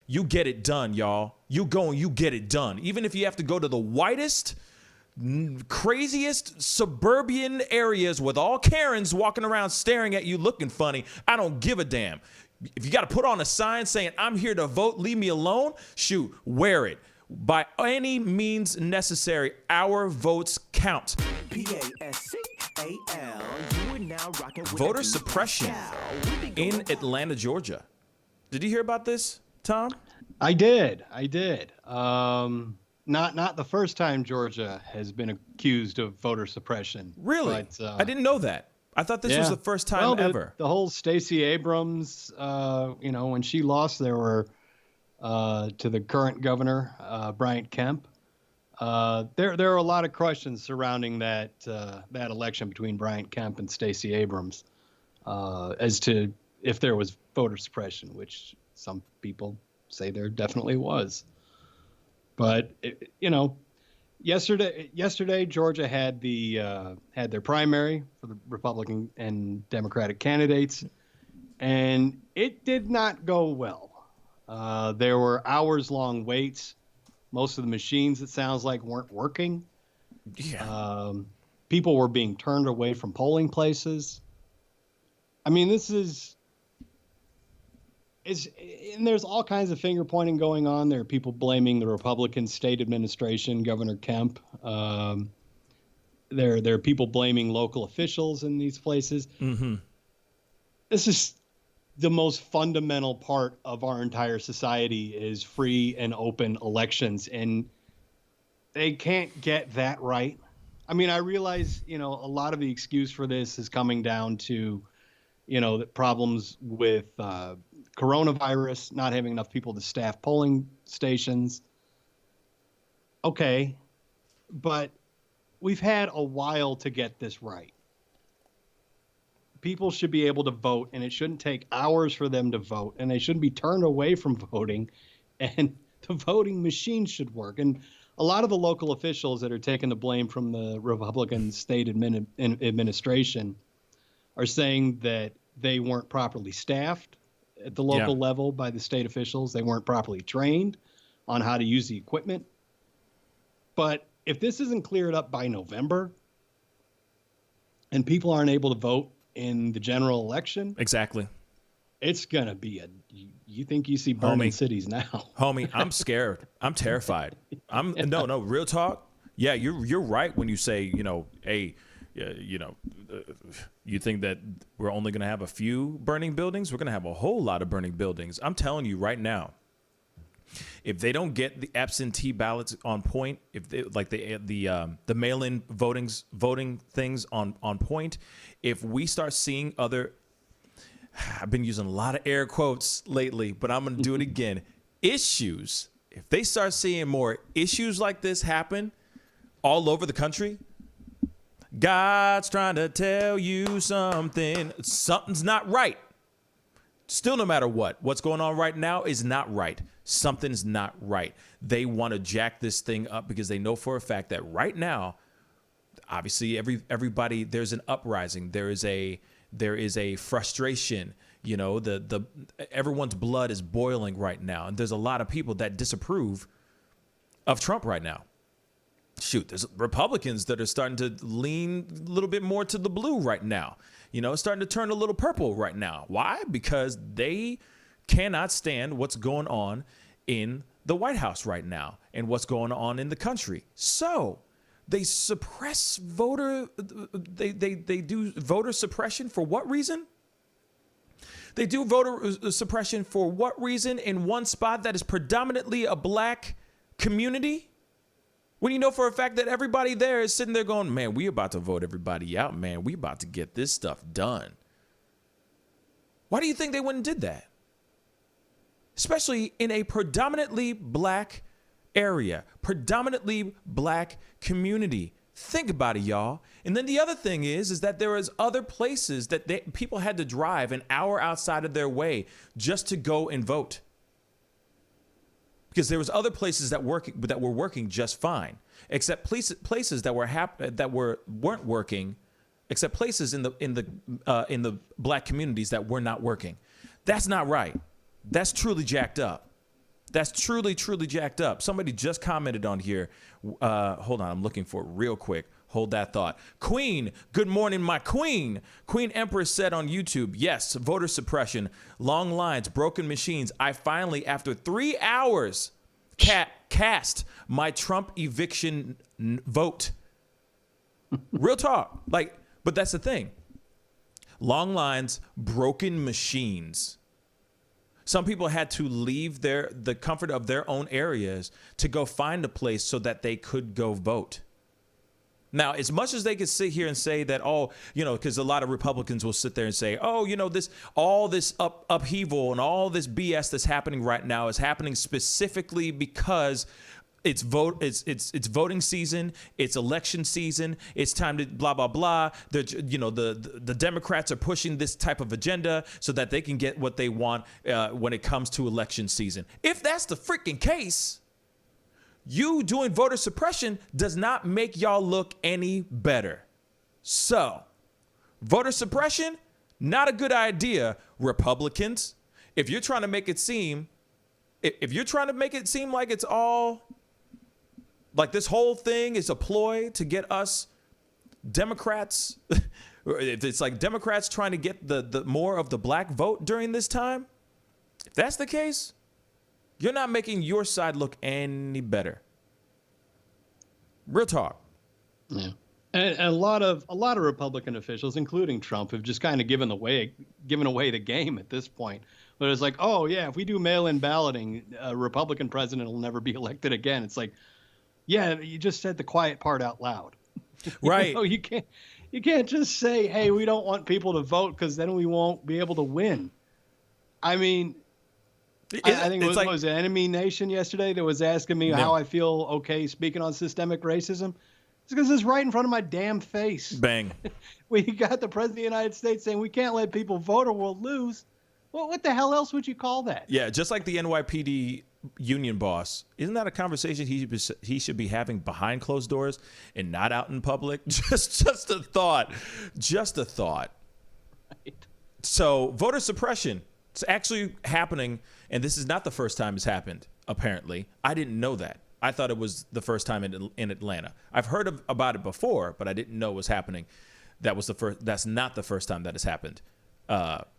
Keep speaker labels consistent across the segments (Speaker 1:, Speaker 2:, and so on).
Speaker 1: you get it done, y'all. You go and you get it done. Even if you have to go to the whitest, craziest suburban areas with all Karens walking around staring at you looking funny, I don't give a damn. If you got to put on a sign saying, I'm here to vote, leave me alone, shoot, wear it. By any means necessary, our votes count.
Speaker 2: P-A-S-C-A-L. You are now rocking with
Speaker 1: Voter suppression in Atlanta, Georgia. Did you hear about this, Tom?
Speaker 3: I did. Not the first time Georgia has been accused of voter suppression.
Speaker 1: Really?
Speaker 3: But,
Speaker 1: I didn't know that. I thought this was the first time ever.
Speaker 3: The whole Stacey Abrams, when she lost, there were to the current governor, Bryant Kemp. There are a lot of questions surrounding that election between Bryant Kemp and Stacey Abrams as to if there was voter suppression, which some people say there definitely was. But yesterday Georgia had their primary for the Republican and Democratic candidates, and it did not go well. There were hours-long waits. Most of the machines, it sounds like, weren't working.
Speaker 1: Yeah.
Speaker 3: People were being turned away from polling places. I mean, and there's all kinds of finger pointing going on. There are people blaming the Republican state administration, Governor Kemp. There are people blaming local officials in these places.
Speaker 1: Mm-hmm.
Speaker 3: This is the most fundamental part of our entire society is free and open elections, and they can't get that right. I mean, I realize, a lot of the excuse for this is coming down to, the problems with coronavirus, not having enough people to staff polling stations. Okay, but we've had a while to get this right. People should be able to vote, and it shouldn't take hours for them to vote, and they shouldn't be turned away from voting, and the voting machine should work. And a lot of the local officials that are taking the blame from the Republican state administration are saying that they weren't properly staffed at the local level by the state officials. They weren't properly trained on how to use the equipment. But if this isn't cleared up by November and people aren't able to vote in the general election,
Speaker 1: exactly,
Speaker 3: it's gonna be you think you see burning cities now.
Speaker 1: Homie, I'm scared. I'm terrified. No, real talk. Yeah, you're right when you say, hey, you think that we're only going to have a few burning buildings? We're going to have a whole lot of burning buildings. I'm telling you right now, if they don't get the absentee ballots on point, if they, like the mail-in voting things on point, if we start seeing other, I've been using a lot of air quotes lately, but I'm going to do it again, issues. If they start seeing more issues like this happen all over the country, God's trying to tell you something. Something's not right. Still, no matter what's going on right now is not right. Something's not right. They want to jack this thing up because they know for a fact that right now, obviously, everybody, there's an uprising. There is a frustration. Everyone's blood is boiling right now, and there's a lot of people that disapprove of Trump right now. Shoot, there's Republicans that are starting to lean a little bit more to the blue right now. Starting to turn a little purple right now. Why? Because they cannot stand what's going on in the White House right now and what's going on in the country. So they suppress they do voter suppression for what reason? They do voter suppression for what reason in one spot that is predominantly a black community? When you know for a fact that everybody there is sitting there going, man, we about to vote everybody out, man. We about to get this stuff done. Why do you think they went and did that? Especially in a predominantly black area, predominantly black community. Think about it, y'all. And then the other thing is that there is other places that people had to drive an hour outside of their way just to go and vote. Because there was other places that were working just fine, except places that weren't working, except places in the black communities that were not working. That's not right. That's truly jacked up. That's truly, truly jacked up. Somebody just commented on here. Hold on, I'm looking for it real quick. Hold that thought. Queen, good morning, my queen. Queen Empress said on YouTube, yes, voter suppression, long lines, broken machines. I finally, after 3 hours, cast my Trump eviction vote. Real talk. Like, but that's the thing. Long lines, broken machines. Some people had to leave the comfort of their own areas to go find a place so that they could go vote. Now, as much as they could sit here and say that, oh, you know, because a lot of Republicans will sit there and say, oh, you know, all this upheaval and all this BS that's happening right now is happening specifically because it's voting season, it's election season, it's time to blah blah blah. The Democrats are pushing this type of agenda so that they can get what they want when it comes to election season. If that's the freaking case, you doing voter suppression does not make y'all look any better. So, voter suppression, not a good idea, Republicans. If you're trying to make it seem like it's all like this whole thing is a ploy to get us Democrats, if it's like Democrats trying to get the more of the black vote during this time, if that's the case, you're not making your side look any better. Real talk.
Speaker 3: Yeah. And a lot of Republican officials, including Trump, have just kind of given away the game at this point. But it's like, oh yeah, if we do mail-in balloting, a Republican president will never be elected again. It's like, yeah, you just said the quiet part out loud.
Speaker 1: Right.
Speaker 3: You can't just say, hey, we don't want people to vote because then we won't be able to win. I mean, I think it was an Enemy Nation yesterday that was asking me how I feel okay speaking on systemic racism. It's because it's right in front of my damn face.
Speaker 1: Bang.
Speaker 3: We got the president of the United States saying we can't let people vote or we'll lose. Well, what the hell else would you call that?
Speaker 1: Yeah, just like the NYPD union boss. Isn't that a conversation he should be having behind closed doors and not out in public? Just a thought. Just a thought. Right. So voter suppression, it's actually happening, and this is not the first time it's happened, apparently. I didn't know that. I thought it was the first time in Atlanta. I've heard about it before, but I didn't know it was happening. That's not the first time that has happened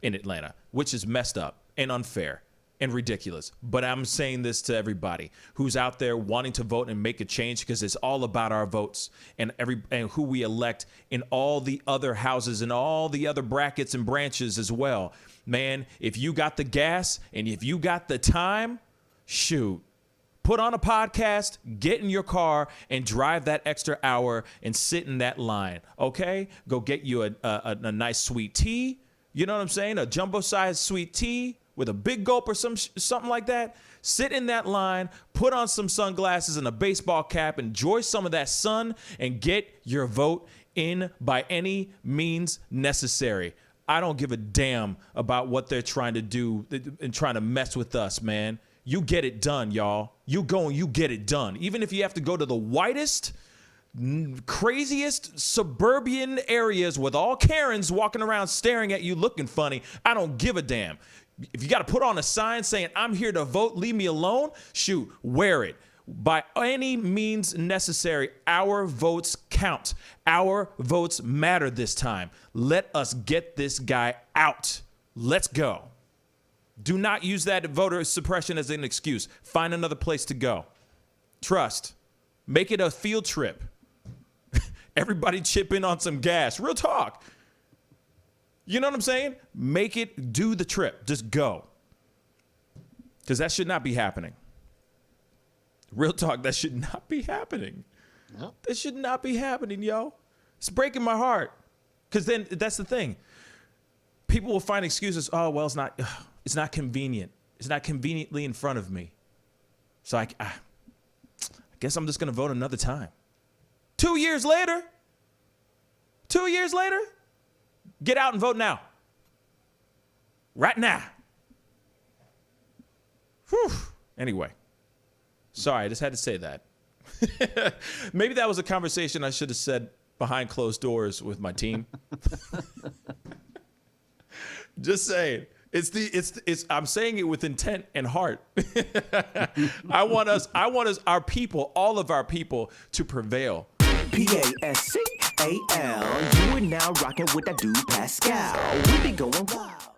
Speaker 1: in Atlanta, which is messed up and unfair and ridiculous. But I'm saying this to everybody who's out there wanting to vote and make a change, because it's all about our votes and who we elect in all the other houses and all the other brackets and branches as well. Man, if you got the gas and if you got the time, shoot, put on a podcast, get in your car and drive that extra hour and sit in that line. Okay? Go get you a nice sweet tea. You know what I'm saying? A jumbo-sized sweet tea with a big gulp or something like that. Sit in that line, put on some sunglasses and a baseball cap, enjoy some of that sun, and get your vote in by any means necessary. I don't give a damn about what they're trying to do and trying to mess with us, man. You get it done, y'all. You go and you get it done. Even if you have to go to the whitest, craziest suburban areas with all Karens walking around staring at you looking funny, I don't give a damn. If you got to put on a sign saying, I'm here to vote, leave me alone, shoot, wear it. By any means necessary, our votes count. Our votes matter this time. Let us get this guy out. Let's go. Do not use that voter suppression as an excuse. Find another place to go. Trust. Make it a field trip. Everybody chip in on some gas. Real talk. You know what I'm saying? Make it, do the trip. Just go. Because that should not be happening. Real talk, that should not be happening. No. That should not be happening, yo. It's breaking my heart. Because then that's the thing. People will find excuses. Oh, well, it's not convenient. It's not conveniently in front of me. So I guess I'm just going to vote another time. 2 years later, get out and vote now. Right now. Whew. Anyway. Sorry, I just had to say that. Maybe that was a conversation I should have said behind closed doors with my team. Just saying. It's I'm saying it with intent and heart. I want us, our people, all of our people to prevail.
Speaker 2: PASCAL. You are now rocking with that dude Pascal. We be going wild.